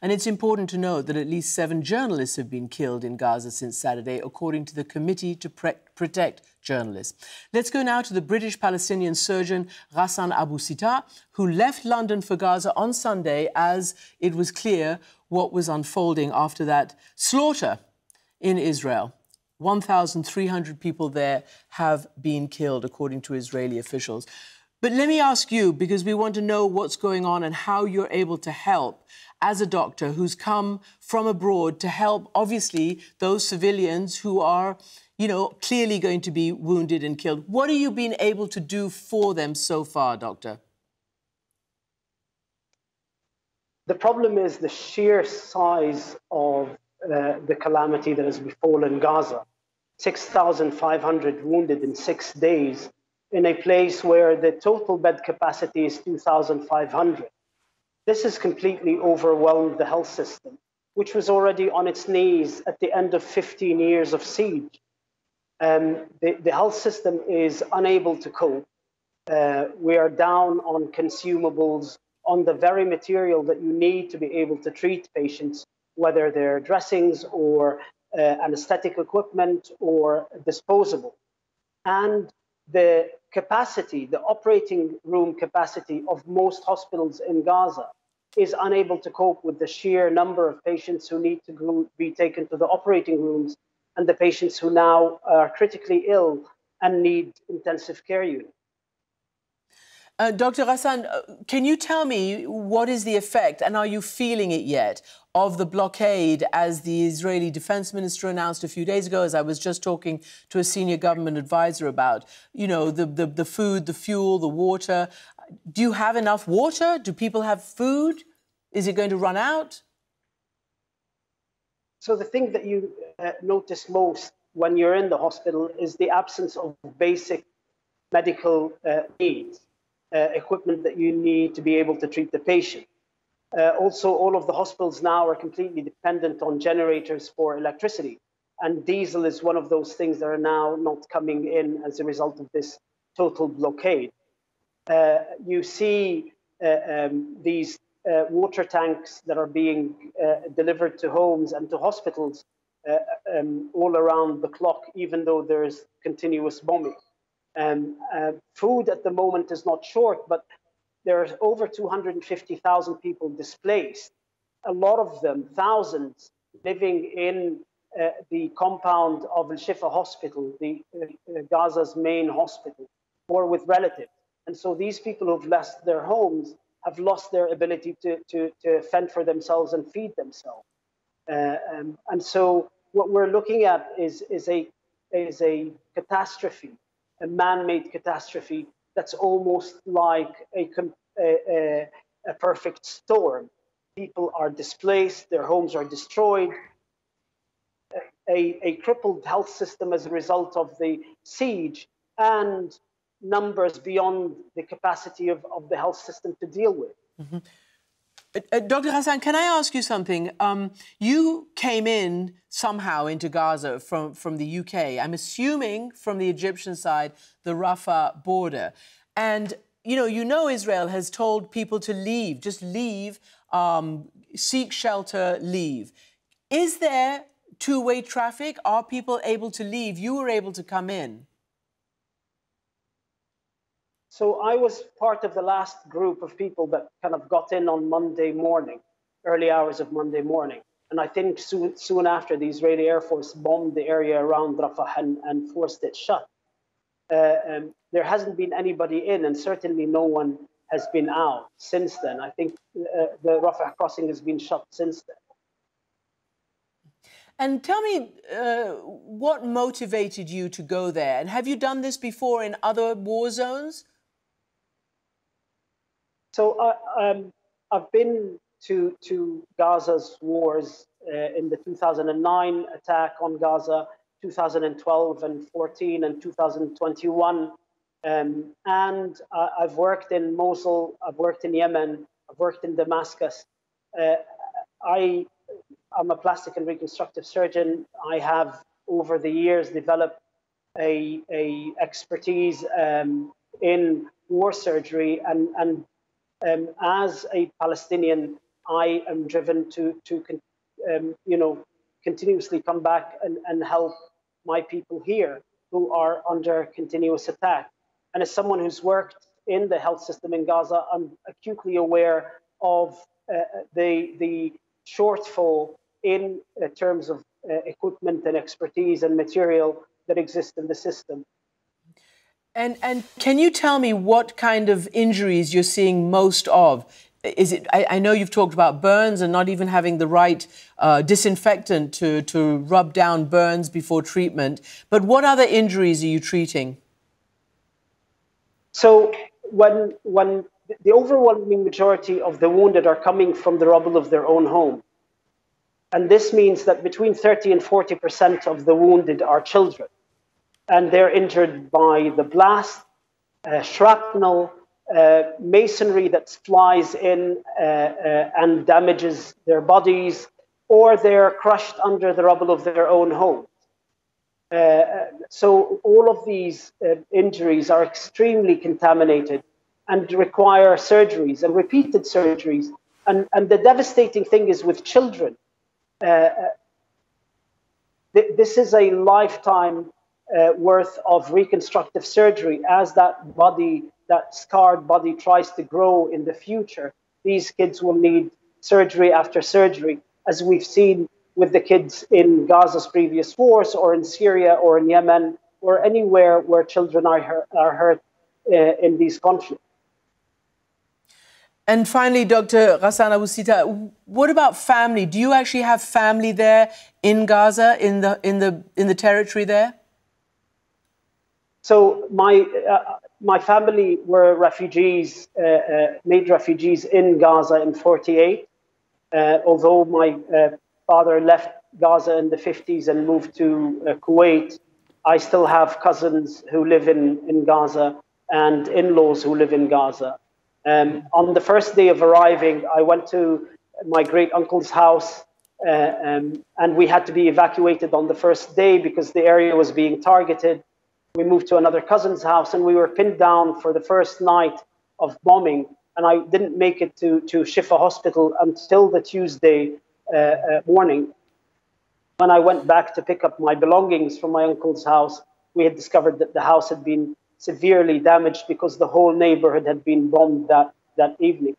And it's important to note that at least 7 journalists have been killed in Gaza since Saturday, according to the Committee to Protect Journalists. Let's go now to the British-Palestinian surgeon Ghassan Abu Sita, who left London for Gaza on Sunday as it was clear what was unfolding after that slaughter in Israel. 1,300 people there have been killed, according to Israeli officials. But let me ask you, because we want to know what's going on and how you're able to help as a doctor who's come from abroad to help, obviously, those civilians who are, you know, clearly going to be wounded and killed. What have you been able to do for them so far, Doctor? The problem is the sheer size of the calamity that has befallen Gaza. 6,500 wounded in 6 days in a place where the total bed capacity is 2,500. This has completely overwhelmed the health system, which was already on its knees at the end of 15 years of siege. The health system is unable to cope. We are down on consumables, on the very material that you need to be able to treat patients, whether they're dressings or anesthetic equipment or disposable. And the capacity, the operating room capacity of most hospitals in Gaza is unable to cope with the sheer number of patients who need to be taken to the operating rooms and the patients who now are critically ill and need intensive care units. Dr. Ghassan, can you tell me what is the effect, and are you feeling it yet, of the blockade as the Israeli Defense Minister announced a few days ago, as I was just talking to a senior government advisor about, you know, the food, the fuel, the water. Do you have enough water? Do people have food? Is it going to run out? So the thing that you notice most when you're in the hospital is the absence of basic medical needs. Equipment that you need to be able to treat the patient. Also, all of the hospitals now are completely dependent on generators for electricity. And diesel is one of those things that are now not coming in as a result of this total blockade. You see these water tanks that are being delivered to homes and to hospitals all around the clock, even though there is continuous bombing. Food at the moment is not short, but there are over 250,000 people displaced. A lot of them, thousands, living in the compound of Al-Shifa Hospital, Gaza's main hospital, or with relatives. And so these people who've lost their homes have lost their ability to fend for themselves and feed themselves. And so what we're looking at is a catastrophe, a man-made catastrophe that's almost like a perfect storm. People are displaced, their homes are destroyed, a crippled health system as a result of the siege, and numbers beyond the capacity of the health system to deal with. Mm-hmm. Dr. Ghassan, can I ask you something? You came in somehow into Gaza from the UK. I'm assuming from the Egyptian side, the Rafah border. And, you know Israel has told people to leave, just leave, seek shelter, leave. Is there two-way traffic? Are people able to leave? You were able to come in. So I was part of the last group of people that kind of got in on Monday morning, early hours of Monday morning. And I think soon after, the Israeli Air Force bombed the area around Rafah and forced it shut. There hasn't been anybody in, and certainly no one has been out since then. I think the Rafah crossing has been shut since then. And tell me, what motivated you to go there? And have you done this before in other war zones? So I've been to Gaza's wars in the 2009 attack on Gaza, 2012 and 14 and 2021. And I've worked in Mosul, I've worked in Yemen, I've worked in Damascus. I'm a plastic and reconstructive surgeon. I have, over the years, developed a expertise in war surgery, and as a Palestinian, I am driven to continuously come back and help my people here who are under continuous attack. And as someone who's worked in the health system in Gaza, I'm acutely aware of the shortfall in terms of equipment and expertise and material that exists in the system. And can you tell me what kind of injuries you're seeing most of? Is it? I know you've talked about burns and not even having the right disinfectant to rub down burns before treatment. But what other injuries are you treating? So when the overwhelming majority of the wounded are coming from the rubble of their own home, and this means that between 30 and 40% of the wounded are children, and they're injured by the blast, shrapnel, masonry that flies in and damages their bodies, or they're crushed under the rubble of their own homes. So all of these injuries are extremely contaminated and require surgeries and repeated surgeries. And the devastating thing is with children, this is a lifetime worth of reconstructive surgery. As that body, that scarred body, tries to grow in the future, these kids will need surgery after surgery, as we've seen with the kids in Gaza's previous wars, or in Syria, or in Yemen, or anywhere where children are hurt in these conflicts. And finally, Dr. Ghassan Abu Sitta, what about family? Do you actually have family there in Gaza, in the territory there? So my family were refugees, made refugees in Gaza in '48. Although my father left Gaza in the 50s and moved to Kuwait, I still have cousins who live in Gaza and in-laws who live in Gaza. On the first day of arriving, I went to my great uncle's house, and we had to be evacuated on the first day because the area was being targeted. We moved to another cousin's house, and we were pinned down for the first night of bombing. And I didn't make it to Shifa Hospital until the Tuesday morning. When I went back to pick up my belongings from my uncle's house, we had discovered that the house had been severely damaged because the whole neighborhood had been bombed that evening.